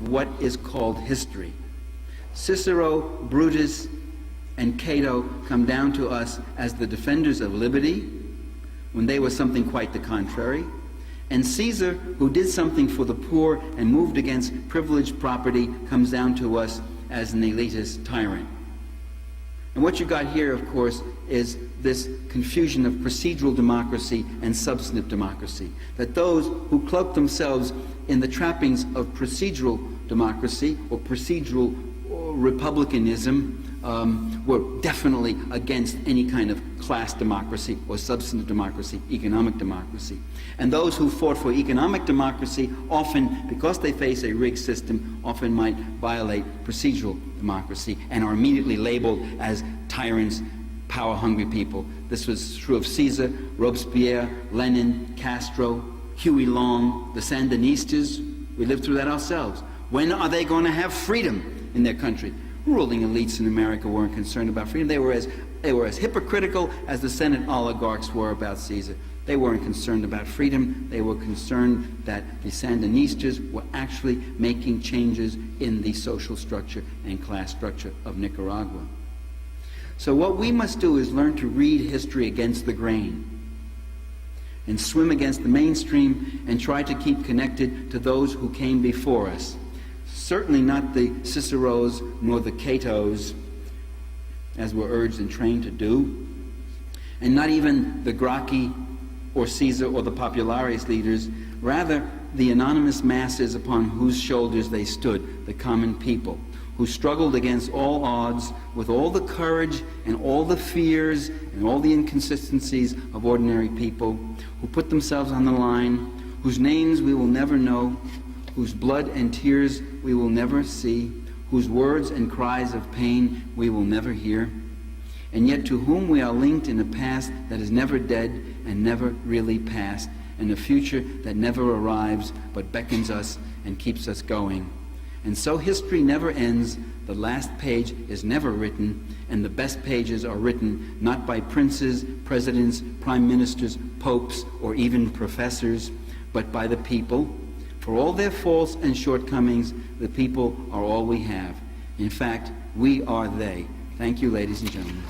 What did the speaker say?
of what is called history. Cicero, Brutus, and Cato come down to us as the defenders of liberty, when they were something quite the contrary. And Caesar, who did something for the poor and moved against privileged property, comes down to us as an elitist tyrant. And what you got here, of course, is this confusion of procedural democracy and substantive democracy. That those who cloak themselves in the trappings of procedural democracy or procedural republicanism were definitely against any kind of class democracy or substantive democracy, economic democracy. And those who fought for economic democracy often, because they face a rigged system, often might violate procedural democracy and are immediately labeled as tyrants, power-hungry people. This was true of Caesar, Robespierre, Lenin, Castro, Huey Long, the Sandinistas. We lived through that ourselves. When are they going to have freedom in their country? Ruling elites in America weren't concerned about freedom. They were as hypocritical as the Senate oligarchs were about Caesar. They weren't concerned about freedom. They were concerned that the Sandinistas were actually making changes in the social structure and class structure of Nicaragua. So what we must do is learn to read history against the grain and swim against the mainstream and try to keep connected to those who came before us. Certainly not the Ciceros nor the Catos, as we're urged and trained to do, and not even the Gracchi or Caesar or the Populares leaders, rather the anonymous masses upon whose shoulders they stood, the common people, who struggled against all odds with all the courage and all the fears and all the inconsistencies of ordinary people, who put themselves on the line, whose names we will never know, whose blood and tears we will never see, whose words and cries of pain we will never hear, and yet to whom we are linked in a past that is never dead and never really past, and a future that never arrives but beckons us and keeps us going. And so history never ends, the last page is never written, and the best pages are written not by princes, presidents, prime ministers, popes, or even professors, but by the people. For all their faults and shortcomings, the people are all we have. In fact, we are they. Thank you, ladies and gentlemen.